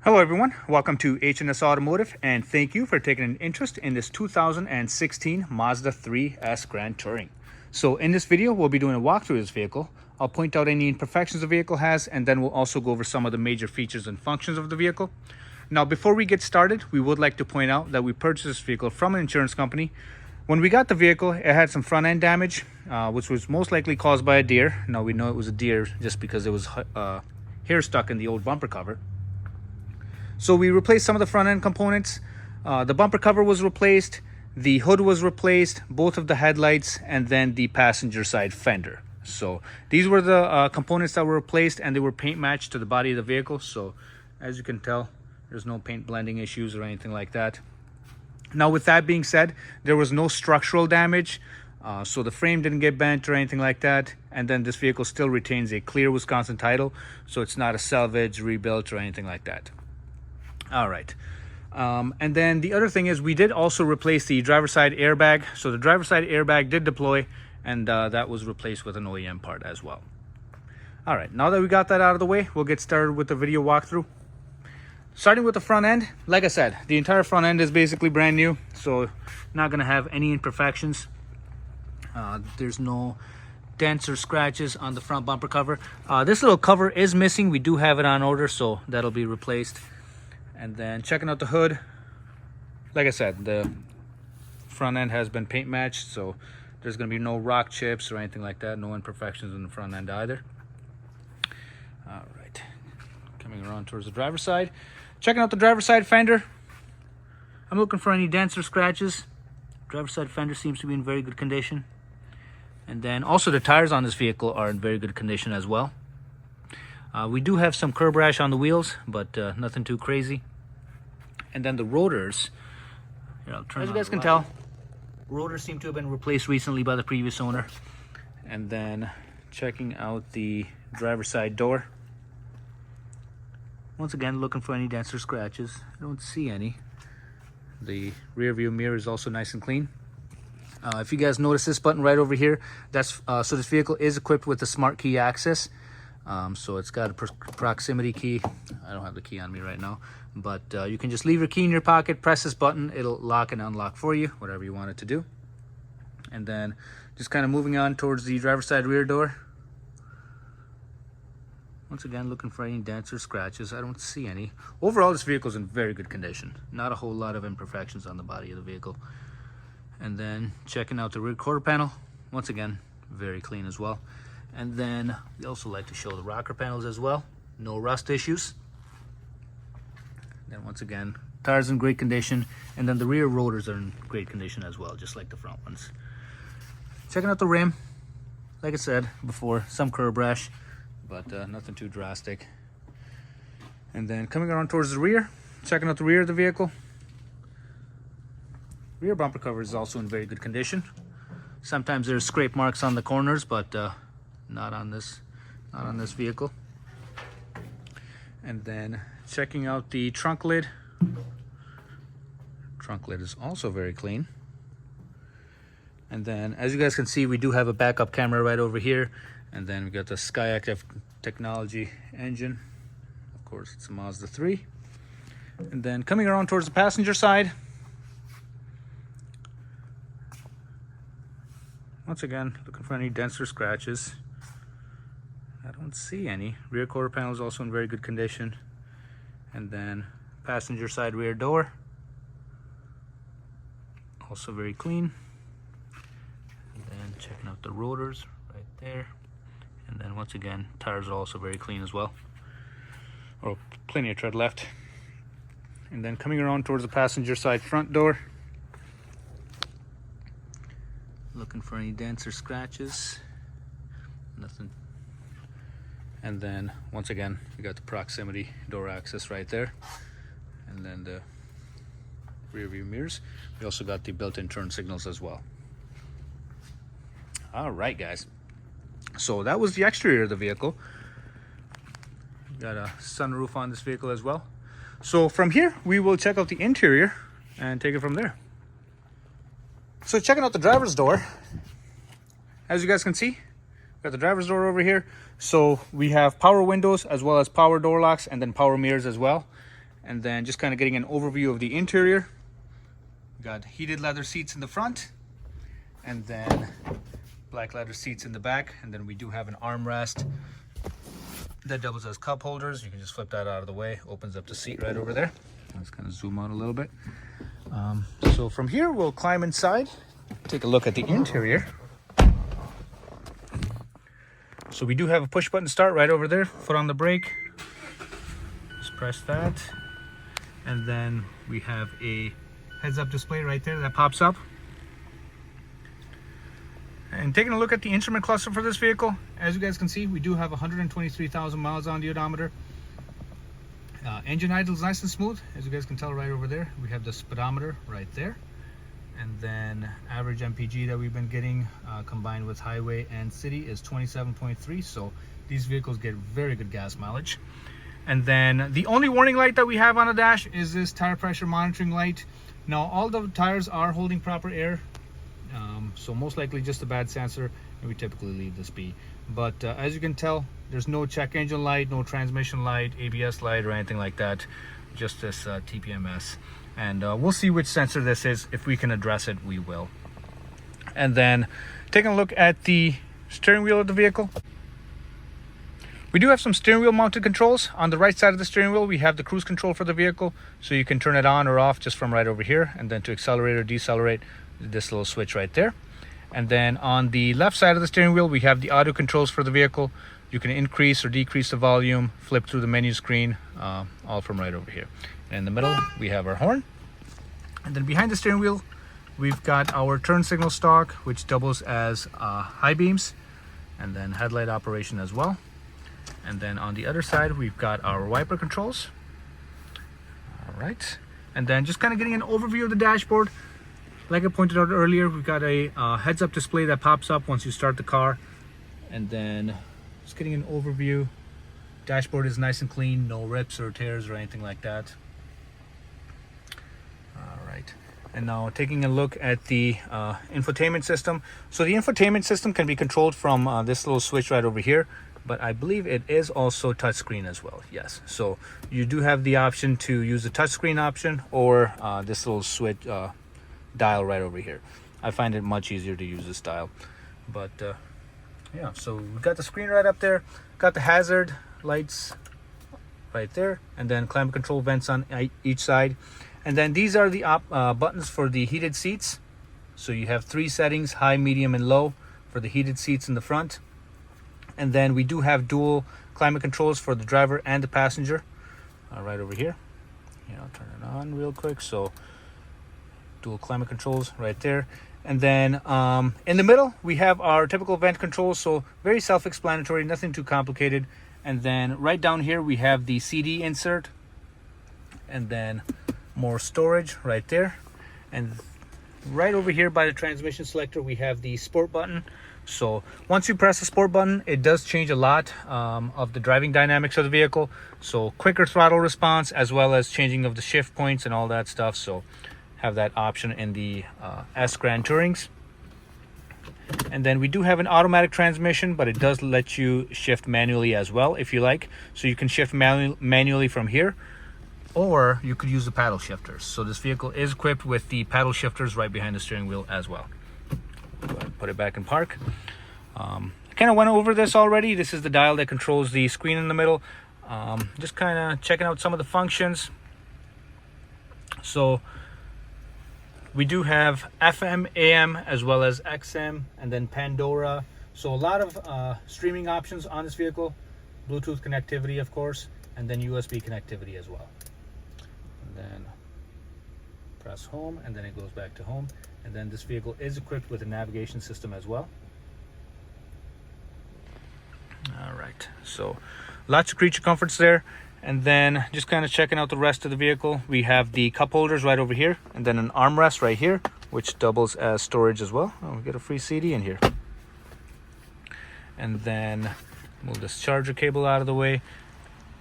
Hello everyone, welcome to H&S Automotive, and thank you for taking an interest in this 2016 Mazda 3S Grand Touring. So in this video, we'll be doing a walkthrough of this vehicle. I'll point out any imperfections the vehicle has, and then we'll also go over some of the major features and functions of the vehicle. Now, before we get started, we would like to point out that we purchased this vehicle from an insurance company. When we got the vehicle, it had some front end damage, which was most likely caused by a deer. Now, we know it was a deer just because there was hair stuck in the old bumper cover. So we replaced some of the front end components. The bumper cover was replaced, the hood was replaced, both of the headlights, and then the passenger side fender. So these were the components that were replaced, and they were paint matched to the body of the vehicle. So as you can tell, there's no paint blending issues or anything like that. Now, with that being said, there was no structural damage. So the frame didn't get bent or anything like that. And then this vehicle still retains a clear Wisconsin title. So it's not a salvage, rebuilt, or anything like that. All right. And then the other thing is we did also replace the driver's side airbag. So the driver's side airbag did deploy, and that was replaced with an OEM part as well. All right, now that we got that out of the way, we'll get started with the video walkthrough. Starting with the front end, like I said, the entire front end is basically brand new, so not going to have any imperfections. There's no dents or scratches on the front bumper cover. This little cover is missing. We do have it on order, so that'll be replaced. And then checking out the hood, like I said, the front end has been paint matched, so there's going to be no rock chips or anything like that, no imperfections in the front end either. All right, coming around towards the driver's side, checking out the driver's side fender. I'm looking for any dents or scratches. Driver's side fender seems to be in very good condition. And then also the tires on this vehicle are in very good condition as well. We do have some curb rash on the wheels, but nothing too crazy. And then the rotors, here, I'll turn as you guys can tell, rotors seem to have been replaced recently by the previous owner. And then checking out the driver's side door. Once again, looking for any dents or scratches. I don't see any. The rear view mirror is also nice and clean. If you guys notice this button right over here, that's so this vehicle is equipped with the smart key access. So it's got a proximity key. I don't have the key on me right now, but you can just leave your key in your pocket, press this button, it'll lock and unlock for you, whatever you want it to do. And then just kind of moving on towards the driver's side rear door. Once again, looking for any dents or scratches. I don't see any. Overall, this vehicle is in very good condition. Not a whole lot of imperfections on the body of the vehicle. And then checking out the rear quarter panel. Once again, very clean as well. And then we also like to show the rocker panels as well. No rust issues. Then once again, tires in great condition. And then the rear rotors are in great condition as well, just like the front ones. Checking out the rim. Like I said before, some curb rash, but nothing too drastic. And then coming around towards the rear, checking out the rear of the vehicle. Rear bumper cover is also in very good condition. Sometimes there's scrape marks on the corners, but not on this vehicle. And then checking out the trunk lid. Trunk lid is also very clean. And then as you guys can see, we do have a backup camera right over here. And then we got the SkyActiv technology engine. Of course, it's a Mazda 3. And then coming around towards the passenger side. Once again, looking for any dents or scratches. I don't see any. Rear quarter panel is also in very good condition. And then passenger side rear door, also very clean. And then checking out the rotors right there. And then once again, tires are also very clean as well. Or plenty of tread left. And then coming around towards the passenger side front door. Looking for any dents or scratches. Nothing. And then once again, we got the proximity door access right there. And then the rear view mirrors. We also got the built-in turn signals as well. All right, guys. So that was the exterior of the vehicle. Got a sunroof on this vehicle as well. So from here, we will check out the interior and take it from there. So checking out the driver's door, as you guys can see, got the driver's door over here. So we have power windows as well as power door locks, and then power mirrors as well. and then just kind of getting an overview of the interior. We got heated leather seats in the front, and then black leather seats in the back, and then we do have an armrest that doubles as cup holders. You can just flip that out of the way, opens up the seat right over there. Let's kind of zoom out a little bit. So from here we'll climb inside, take a look at the interior. So we do have a push button start right over there, foot on the brake, just press that, and then we have a heads up display right there that pops up. And taking a look at the instrument cluster for this vehicle, as you guys can see, we do have 123,000 miles on the odometer. Engine idle is nice and smooth, as you guys can tell right over there. We have the speedometer right there, and then average MPG that we've been getting combined with highway and city is 27.3, so these vehicles get very good gas mileage. And then the only warning light that we have on the dash is this tire pressure monitoring light. Now all the tires are holding proper air, so most likely just a bad sensor, and we typically leave this be. But as you can tell, there's no check engine light, no transmission light, ABS light, or anything like that, just this TPMS. And we'll see which sensor this is. If we can address it, we will. And then taking a look at the steering wheel of the vehicle, we do have some steering wheel mounted controls. On the right side of the steering wheel, we have the cruise control for the vehicle, so you can turn it on or off just from right over here. And then to accelerate or decelerate, this little switch right there. And then on the left side of the steering wheel, we have the audio controls for the vehicle. You can increase or decrease the volume, flip through the menu screen, all from right over here. And in the middle, we have our horn. And then behind the steering wheel, we've got our turn signal stalk, which doubles as high beams, and then headlight operation as well. And then on the other side, we've got our wiper controls. All right. And then just kind of getting an overview of the dashboard. Like I pointed out earlier, we've got a heads-up display that pops up once you start the car. And then just getting an overview. Dashboard is nice and clean, no rips or tears or anything like that. All right. And now taking a look at the infotainment system. So the infotainment system can be controlled from this little switch right over here, but I believe it is also touchscreen as well. Yes. So you do have the option to use the touchscreen option or this little switch dial right over here. I find it much easier to use this dial. But yeah, so we got the screen right up there, got the hazard lights right there, and then climate control vents on each side. And then these are the buttons for the heated seats. So you have 3 settings, high, medium, and low for the heated seats in the front. And then we do have dual climate controls for the driver and the passenger right over here. I'll turn it on real quick. So dual climate controls right there. And then in the middle, we have our typical vent controls. So very self-explanatory, nothing too complicated. And then right down here, we have the CD insert. And then more storage right there. And right over here by the transmission selector, we have the sport button. So once you press the sport button, it does change a lot of the driving dynamics of the vehicle. So quicker throttle response, as well as changing of the shift points and all that stuff. So have that option in the S Grand Tourings. And then we do have an automatic transmission, but it does let you shift manually as well if you like. So you can shift manually from here, or you could use the paddle shifters. So this vehicle is equipped with the paddle shifters right behind the steering wheel as well. Go ahead and put it back in park. I kind of went over this already. This is the dial that controls the screen in the middle. Just kind of checking out some of the functions. So we do have FM, AM, as well as XM, and then Pandora. So a lot of streaming options on this vehicle. Bluetooth connectivity, of course, and then USB connectivity as well. And then press home, and then it goes back to home. And then this vehicle is equipped with a navigation system as well. All right, so lots of creature comforts there. And then just kind of checking out the rest of the vehicle, we have the cup holders right over here, and then an armrest right here, which doubles as storage as well. Oh, we get a free CD in here. And then move this charger cable out of the way.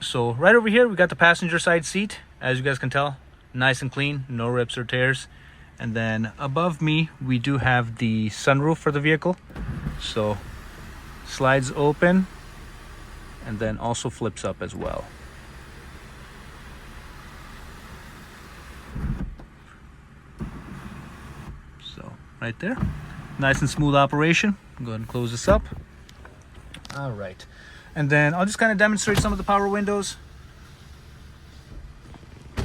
So right over here, we got the passenger side seat. As you guys can tell, nice and clean, no rips or tears. And then above me, we do have the sunroof for the vehicle. So slides open and then also flips up as well. right there. Nice and smooth operation. Go ahead and close this up. All right. And then I'll just kind of demonstrate some of the power windows.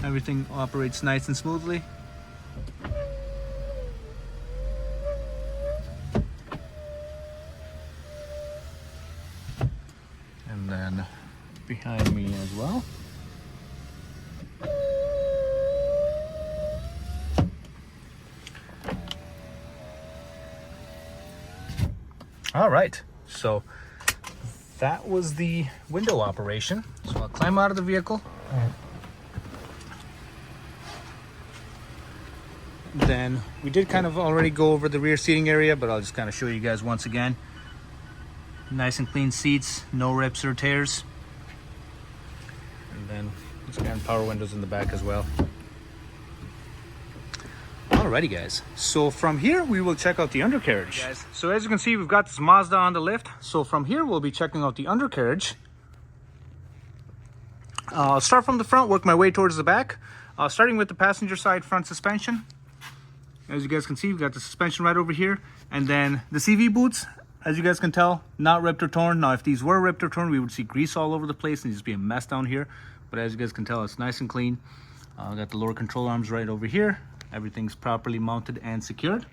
Everything operates nice and smoothly. And then behind me as well. All right, so that was the window operation. So I'll climb out of the vehicle. Then we did kind of already go over the rear seating area, but I'll just kind of show you guys once again. Nice and clean seats, no rips or tears. And then just again, power windows in the back as well. Alrighty guys, so from here we will check out the undercarriage. So as you can see, we've got this Mazda on the lift. So from here we'll be checking out the undercarriage. I'll start from the front, work my way towards the back. Starting with the passenger side front suspension. As you guys can see, we've got the suspension right over here. And then the CV boots, as you guys can tell, not ripped or torn. Now if these were ripped or torn, we would see grease all over the place and just be a mess down here. But as you guys can tell, it's nice and clean. Got the lower control arms right over here. Everything's properly mounted and secured.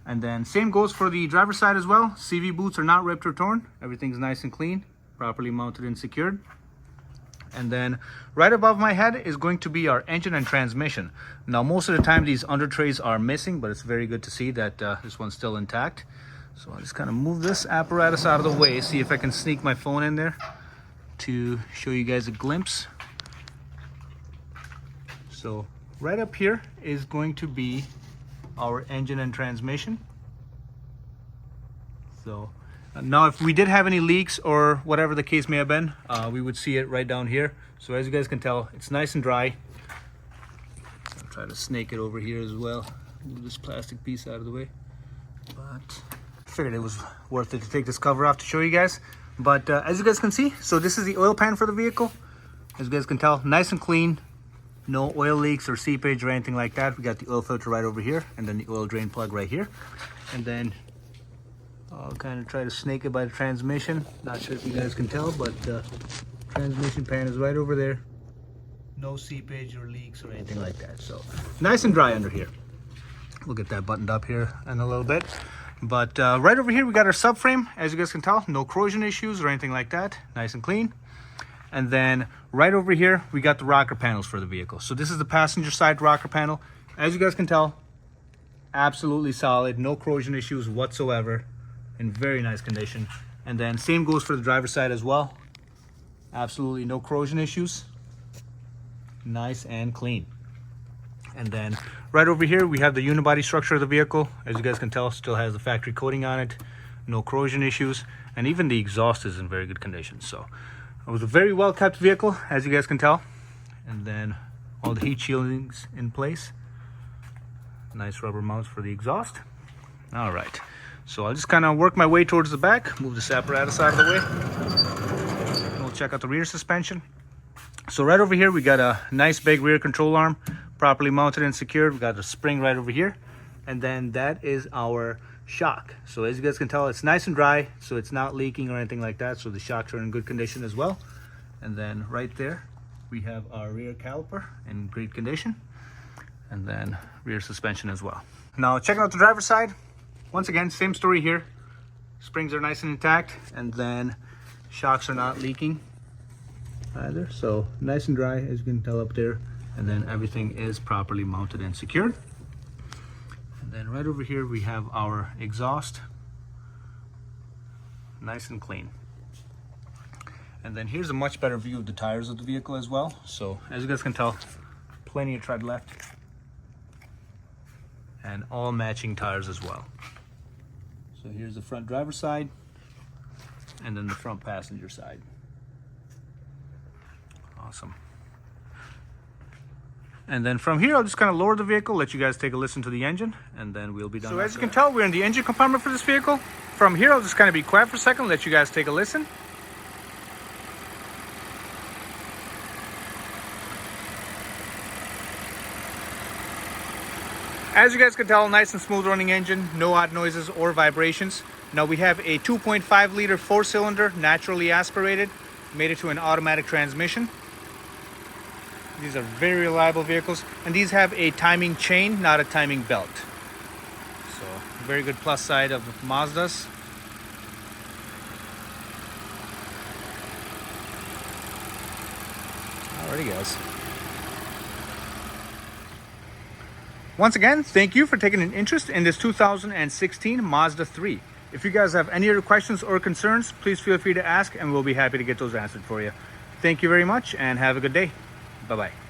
And then same goes for the driver's side as well. CV boots are not ripped or torn. Everything's nice and clean, properly mounted and secured. And then right above my head is going to be our engine and transmission. Now most of the time these under trays are missing, but it's very good to see that this one's still intact. So I'll just kind of move this apparatus out of the way, see if I can sneak my phone in there to show you guys a glimpse. So right up here is going to be our engine and transmission. So now if we did have any leaks or whatever the case may have been, we would see it right down here. So as you guys can tell, it's nice and dry. I'll try to snake it over here as well. Move this plastic piece out of the way. But I figured it was worth it to take this cover off to show you guys. But as you guys can see, so this is the oil pan for the vehicle. As you guys can tell, nice and clean. No oil leaks or seepage or anything like that. We got the oil filter right over here and then the oil drain plug right here. And then I'll kind of try to snake it by the transmission. Not sure if you guys can tell, but the transmission pan is right over there. No seepage or leaks or anything like that. So nice and dry under here. We'll get that buttoned up here in a little bit. But right over here we got our subframe. As you guys can tell, no corrosion issues or anything like that. Nice and clean. And then right over here, we got the rocker panels for the vehicle. So this is the passenger side rocker panel. As you guys can tell, absolutely solid, no corrosion issues whatsoever, in very nice condition. And then same goes for the driver's side as well. Absolutely no corrosion issues. Nice and clean. And then right over here, we have the unibody structure of the vehicle. As you guys can tell, still has the factory coating on it. No corrosion issues. And even the exhaust is in very good condition. So it was a very well kept vehicle, as you guys can tell. And then all the heat shieldings in place. Nice rubber mounts for the exhaust. All right, so I'll just kind of work my way towards the back, move this apparatus out of the way. And we'll check out the rear suspension. So right over here, we got a nice big rear control arm, properly mounted and secured. We got a spring right over here. And then that is our shock. So as you guys can tell, it's nice and dry, so it's not leaking or anything like that. So the shocks are in good condition as well. And then right there we have our rear caliper in great condition, and then rear suspension as well. Now checking out the driver's side, once again same story here. Springs are nice and intact, and then shocks are not leaking either. So nice and dry, as you can tell up there. And then everything is properly mounted and secured. Then right over here we have our exhaust, nice and clean. And then here's a much better view of the tires of the vehicle as well. So as you guys can tell, plenty of tread left and all matching tires as well. So here's the front driver's side and then the front passenger side. Awesome. And then from here, I'll just kind of lower the vehicle, let you guys take a listen to the engine, and then we'll be done. So as you can tell, we're in the engine compartment for this vehicle. From here, I'll just kind of be quiet for a second, let you guys take a listen. As you guys can tell, nice and smooth running engine, no odd noises or vibrations. Now we have a 2.5 liter 4-cylinder, naturally aspirated, made it to an automatic transmission. These are very reliable vehicles, and these have a timing chain, not a timing belt. So very good plus side of Mazdas. Alrighty guys. Once again, thank you for taking an interest in this 2016 Mazda 3. If you guys have any other questions or concerns, please feel free to ask and we'll be happy to get those answered for you. Thank you very much and have a good day. Bye-bye.